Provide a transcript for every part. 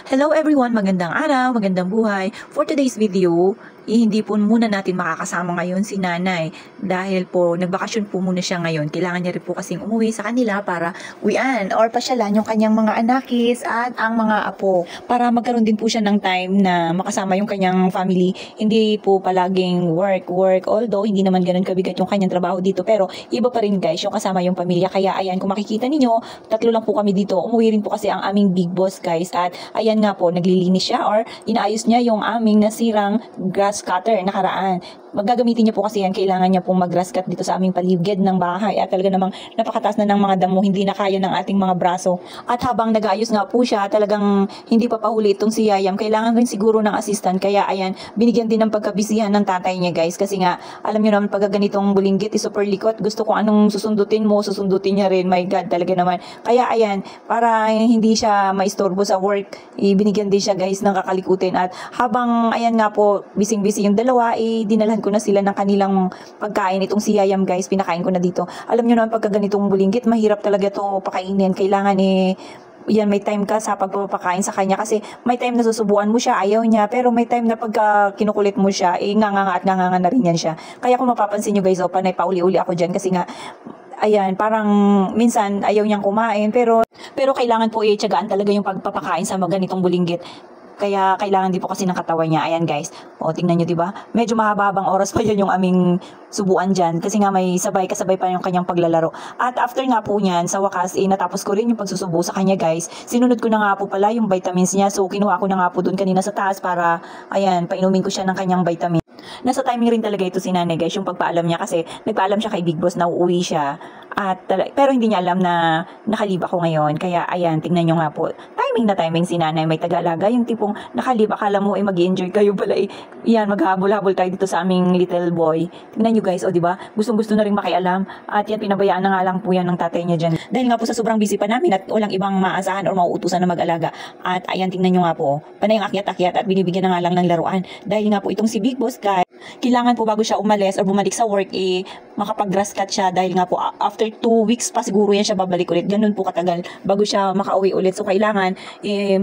Hello everyone, magandang araw, magandang buhay. For today's video, hindi po muna natin makakasama ngayon si nanay dahil po nagbakasyon po muna siya ngayon. Kailangan niya rin po kasing umuwi sa kanila para uwian or pasyalan yung kanyang mga anakis at ang mga apo para magkaroon din po siya ng time na makasama yung kanyang family. Hindi po palaging work, although hindi naman ganun kabigat yung kanyang trabaho dito, pero iba pa rin guys yung kasama yung pamilya. Kaya ayan, kung makikita ninyo, tatlo lang po kami dito. Umuwi rin po kasi ang aming big boss guys at ayan nga po, naglilinis siya or inaayos niya yung aming nasirang grass cutter nakaraan. Magagamitin niya po kasi yan, kailangan niya pong mag-grass cut dito sa aming paligid ng bahay at talaga namang napakataas na ng mga damo, hindi na kaya ng ating mga braso. At habang nag-aayos nga po siya, talagang hindi pa pahuli itong si Yayam, kailangan rin siguro ng assistant, kaya ayan, binigyan din ng pagkabisihan ng tatay niya guys, kasi nga, alam niyo naman pagka ganitong bulinggit is super likot, gusto ko anong susundutin mo, susundutin niya rin, my God, talaga naman. Kaya ayan, para hindi siya maistorbo sa work, binigyan din siya guys ng kakalikutin at habang ayan nga po, bising-busy yung dalawa, dinalhan ko na sila ng kanilang pagkain. Itong si Yayam guys, pinakain ko na dito. Alam nyo naman pagka ganitong bulinggit, mahirap talaga to pakainin. Kailangan yan, may time ka sa pagpapakain sa kanya kasi may time na susubuan mo siya, ayaw niya, pero may time na pagka kinukulit mo siya, nganganga at nganganga na rin yan siya. Kaya kung mapapansin nyo guys, panay pauli-uli ako dyan kasi nga ayan, parang minsan ayaw niyang kumain, pero kailangan po tiyagaan talaga yung pagpapakain sa mga ganitong bulinggit. Kaya kailangan din po kasi ng katawan niya. Ayan guys. O, tingnan nyo, diba? Medyo mahaba-habang oras pa yan yung aming subuan dyan. Kasi nga may kasabay pa yung kanyang paglalaro. At after nga po niyan, sa wakas, natapos ko rin yung pagsusubo sa kanya guys. Sinunod ko na nga po pala yung vitamins niya. So, kinuha ko na nga po dun kanina sa taas para, ayan, painumin ko siya ng kanyang vitamin. Nasa timing rin talaga ito si nanay guys, yung pagpaalam niya kasi nagpaalam siya kay Big Boss na uuwi siya. Pero hindi niya alam na nakalib ako ngayon. Kaya ayan, tingnan nyo nga po. Timing si nanay, may tagalaga. Yung tipong nakalib, akala mo mag-enjoy kayo pala yan, maghabol-habol tayo dito sa aming little boy. Tingnan nyo guys, o diba? Gustong-gusto na rin makialam. At yan, pinabayaan na nga lang po yan ng tatay niya dyan. Dahil nga po sa sobrang busy pa namin at walang ibang maasahan or mauutusan na mag-alaga. At ayan, tingnan nyo nga po. Panay ang akyat-akyat at binibigyan na nga lang ng laruan. Dahil nga po itong si Big Boss guys, kailangan po bago siya umalis or bumalik sa work, makapag-grass cut siya dahil nga po after 2 weeks pa siguro yan siya babalik ulit. Ganun po katagal bago siya makauwi ulit. So kailangan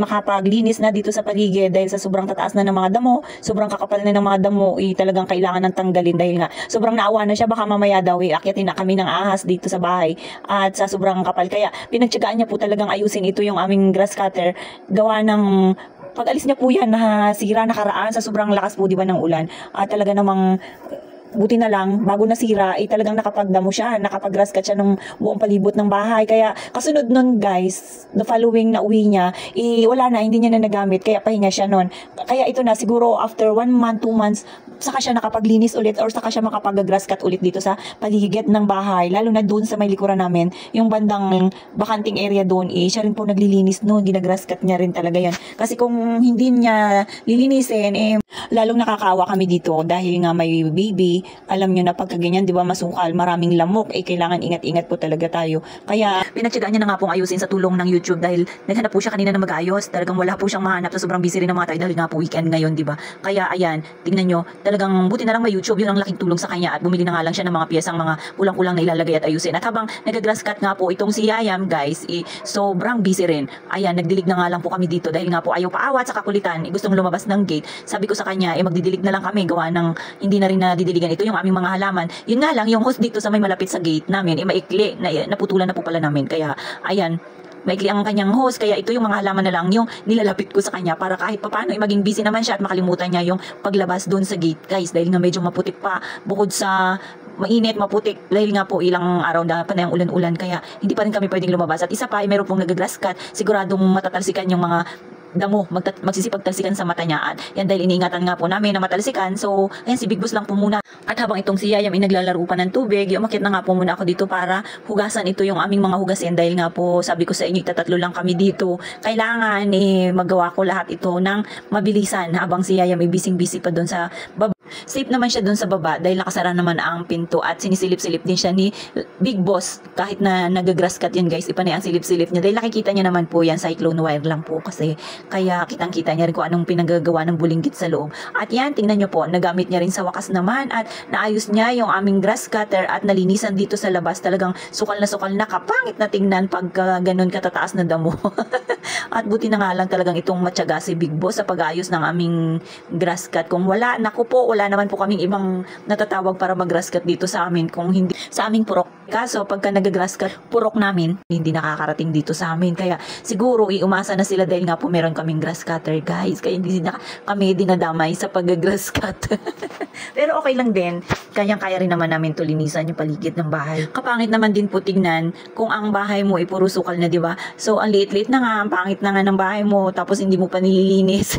makapaglinis na dito sa paligid dahil sa sobrang tataas na ng mga damo, sobrang kakapal na ng mga damo, talagang kailangan ng tanggalin dahil nga sobrang naawa na siya, baka mamaya daw akyatin na kami ng ahas dito sa bahay at sa sobrang kapal. Kaya pinagtyagaan niya po talagang ayusin ito yung aming grass cutter, gawa ng pag-alis niya po yan, nasira nakaraan sa sobrang lakas po diba ng ulan. At talaga namang buti na lang, bago nasira, talagang nakapagdamo siya, nakapag-grass cut siya ng buong palibot ng bahay. Kaya kasunod nun guys, the following na uwi niya, wala na, hindi niya na nagamit, kaya pahinga siya nun. Kaya ito na, siguro after 1 month, 2 months, saka siya nakapaglinis ulit or saka siya makapag-grass cut ulit dito sa paligid ng bahay, lalo na doon sa may likuran namin, yung bandang bakanting area doon, siya rin po naglilinis noon, ginagrass cut niya rin talaga yan. Kasi kung hindi niya lilinisin, lalong nakakaawa kami dito dahil nga may baby. Alam nyo na pagka ganyan, di ba, masukal, maraming lamok, kailangan ingat-ingat po talaga tayo. Kaya pinagtyagaan niya na nga pong ayusin sa tulong ng YouTube dahil naghanap po siya kanina na mag-ayos. Talagang wala po siyang mahanap, so sobrang busy rin ng mga tayo dahil nga po weekend ngayon, di ba? Kaya ayan, tingnan nyo, talagang buti na lang may YouTube, yun ang laking tulong sa kanya at bumili na nga lang siya ng mga piyesang mga kulang-kulang na ilalagay at ayusin. At habang nag-grass cut nga po itong si Yayam guys, sobrang busy rin. Ayan, nagdilig na nga lang po kami dito dahil nga po ayaw paawat sa kakulitan, gustong lumabas ng gate. Sabi ko sa kanya, magdidilig na lang kami, gawa ng hindi na rin nadidiligan ito yung aming mga halaman. Yun nga lang, yung host dito sa may malapit sa gate namin, maikli, naputulan na po pala namin. Kaya, ayan, maikli ang kanyang host, kaya ito yung mga halaman na lang yung nilalapit ko sa kanya para kahit papaano maging busy naman siya at makalimutan niya yung paglabas doon sa gate guys, dahil nga medyo maputik pa, bukod sa mainit, maputik, dahil nga po ilang araw na panayang ulan-ulan, kaya hindi pa rin kami pwedeng lumabas. At isa pa, meron pong nag-grass cut, siguradong matatalsikan yung mga damo, magsisipagtalsikan sa mata niya. At yan dahil iniingatan nga po namin na matalsikan. So, ayan, si Big Boss lang po muna. At habang itong si Yayam naglalaro pa ng tubig, umakyat na nga po muna ako dito para hugasan ito yung aming mga hugasin. Dahil nga po, sabi ko sa inyo, tatatlo lang kami dito. Kailangan magawa ko lahat ito ng mabilisan habang si Yayam bising-busy pa doon sa baba. Safe naman siya dun sa baba dahil nakasara naman ang pinto at sinisilip-silip din siya ni Big Boss. Kahit na nag-grass cut yan guys, ipanay ang silip-silip niya. Dahil nakikita niya naman po yan, cyclone wire lang po kasi. Kaya kitang-kita niya rin kung anong pinagagawa ng bulinggit sa loob. At yan, tingnan niyo po, nagamit niya rin sa wakas naman at naayos niya yung aming grass cutter at nalinisan dito sa labas. Talagang sukal na kapangit na tingnan pag ganun katataas na damo. At buti na nga lang talagang itong matyaga si Big Boss sa pag-ayos ng aming grass cut. Kung wala, naku po, wala naman po kaming ibang natatawag para mag-grass cut dito sa amin kung hindi sa aming purok. Kaso pagka nag-grass cut, purok namin, hindi nakakarating dito sa amin. Kaya siguro iumasa na sila dahil nga po meron kaming grass cutter guys. Kaya hindi na kami dinadamay sa pag-grass cut. Pero okay lang din. Kayang-kaya rin naman namin tulinisan yung paligid ng bahay. Kapangit naman din po tignan kung ang bahay mo ay puro sukal na, di ba? So ang liit-liit na nga, ang pangit na nga ng bahay mo tapos hindi mo pa nililinis.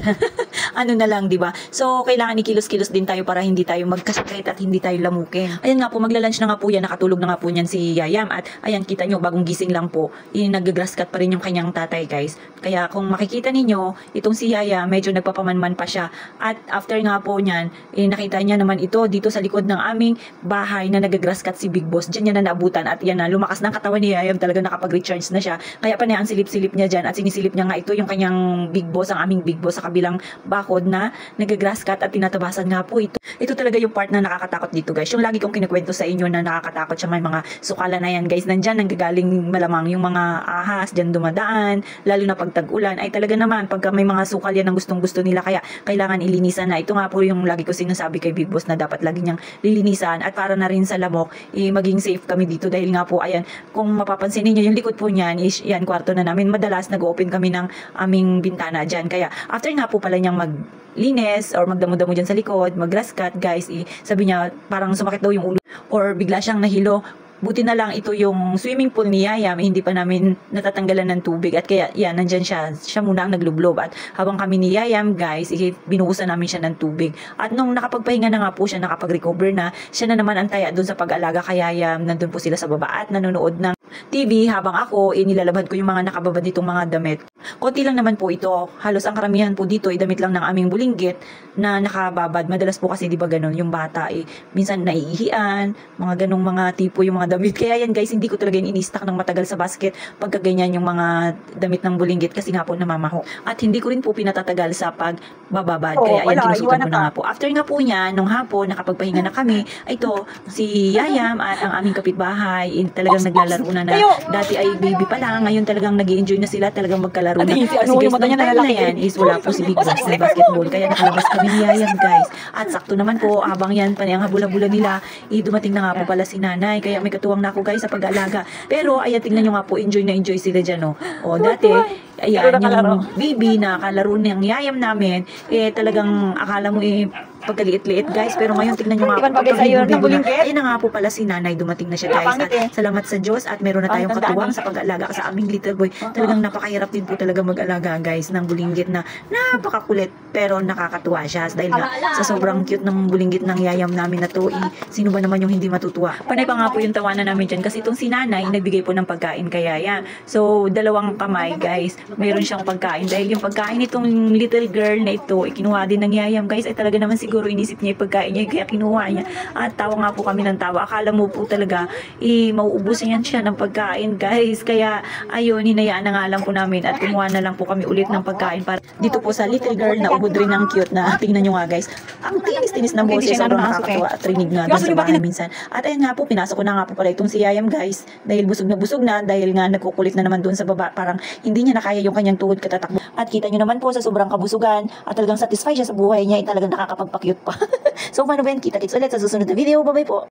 Ano na lang, di ba? So kailangan ikilos-kilos din tayo para hindi tayo magkasakit at hindi tayo lamukin. Ayan nga po, magla-lunch na nga po yan, nakatulog na nga po niyan si Yayam at ayan, kita nyo, bagong gising lang po, nag-grass cut pa rin yung kanyang tatay guys. Kaya kung makikita ninyo, itong si Yaya, medyo nagpapamanman pa siya. At after nga po niyan, nakita niya naman ito dito sa likod ng aming bahay na nag-grass cut si Big Boss. Diyan niya na naabutan at yan na, lumakas ng katawan ni Yayam, talaga nakapag-recharge na siya. Kaya pa niya ang silip-silip niya dyan at sinisilip niya nga ito yung kanyang Big Boss, ang aming Big Boss sa kabilang bakod na nag-grass cut at tinatabasan nga po ito. Ito talaga yung part na nakakatakot dito guys. Yung lagi kong kinukwento sa inyo na nakakatakot siya, may mga sukalan na yan guys. Nandyan nanggagaling malamang yung mga ahas dyan dumadaan, lalo na pag tag-ulan. Ay talaga naman pagka may mga sukal yan ang gustong-gusto nila, kaya kailangan ilinisan na. Ito nga po yung lagi ko sinasabi kay Big Boss na dapat lagi niyang lilinisan at para na rin sa lamok, maging safe kami dito dahil nga po ayan, kung mapapansin niyo yung likod po niyan is yan, kwarto na namin. Madalas nag-open kami ng aming bintana dyan. Kaya after nga po pala niyang maglinis or magdamo-damo dyan sa likod, mag-grass cut guys, sabi niya parang sumakit daw yung ulo or bigla siyang nahilo. Buti na lang ito yung swimming pool ni Yayam, hindi pa namin natatanggalan ng tubig at kaya yan, nandyan siya muna ang naglublob at habang kami ni Yayam guys, binuhusan namin siya ng tubig at nung nakapagpahinga na nga po siya, nakapag-recover na, siya na naman ang taya doon sa pag-alaga kay Yayam. Nandun po sila sa baba at nanonood ng TV habang ako nilalabad ko yung mga nakababad nitong mga damit. Konti lang naman po ito, halos ang karamihan po dito ay damit lang ng aming bulinggit na nakababad. Madalas po kasi di ba ganun, yung bata minsan naiihian, mga ganong mga tipo yung mga damit. Kaya yan guys, hindi ko talaga in-stock ng matagal sa basket pagka ganyan yung mga damit ng bulinggit kasi nga po namamaho. At hindi ko rin po pinatatagal sa pagbababad. Kaya ayan, kinusutan ko na nga po. After nga po niya, nung hapon, nakapagpahinga na kami, ito, si Yayam at ang aming kapitbahay, talagang naglalaro na dati ay baby pa lang, ngayon talagang nag-i-enjoy na sila, talagang magkalaro na. Kasi guys, nung time na yan is wala po si Big Boss na basketball, kaya nakalabas kami ni Yayam guys. At sakto naman po, habang yan, panayang habula-bula nila, dumating na nga po pala si nanay, kaya may katuwang na ako guys sa pag-aalaga. Pero ayan, tingnan nyo nga po, enjoy na enjoy sila dyan. O dati, ayan, yung baby na kalaro ng Yayam namin, talagang akala mo pagkaliit-liit guys, pero ngayon tingnan nyo nga po, ayun na nga po pala si nanay, dumating na siya guys. At salamat sa Diyos at meron na tayong katuwang sa pag-aalaga sa aming little boy. Talagang napakahirap din po talaga mag-alaga guys ng bulinggit na napakakulit pero nakakatuwa siya dahil nga sa sobrang cute ng bulinggit ng Yayam namin na to, sino ba naman yung hindi matutuwa. Panay pa nga po yung tawanan namin dyan kasi itong si nanay nagbigay po ng pagkain kay Yayam. So dalawang kamay guys, mayroon siyang pagkain dahil yung pagkain nitong little girl na ito kinuha din ng Yayam guys, ay talaga naman siguro inisip niya yung pagkain niya kaya kinuha niya. At tawa nga po kami ng tawa, akala mo po talaga mauubusin yan siya ng pagkain guys. Kaya ayun, hinayaan na nga lang po namin at kumuha na lang po kami ulit ng pagkain para dito po sa little girl na ubod rin ng cute na tingnan nyo nga guys. Ang tinis-tinis ng boses, sobrang nakakatawa at rinig nga doon sa bahay minsan. At ayun nga po, pinasok ko na nga po pala itong si Yayam guys dahil busog na dahil nga nagkukulit na naman doon sa baba, parang hindi niya nakaya yung kanyang tuhod katatakbo. At kita nyo naman po sa sobrang kabusugan at talagang satisfied siya sa buhay niya, talagang nakakapagpa-cute pa. So paano ba yan? Kita-kits ulit sa susunod na video. Bye-bye po!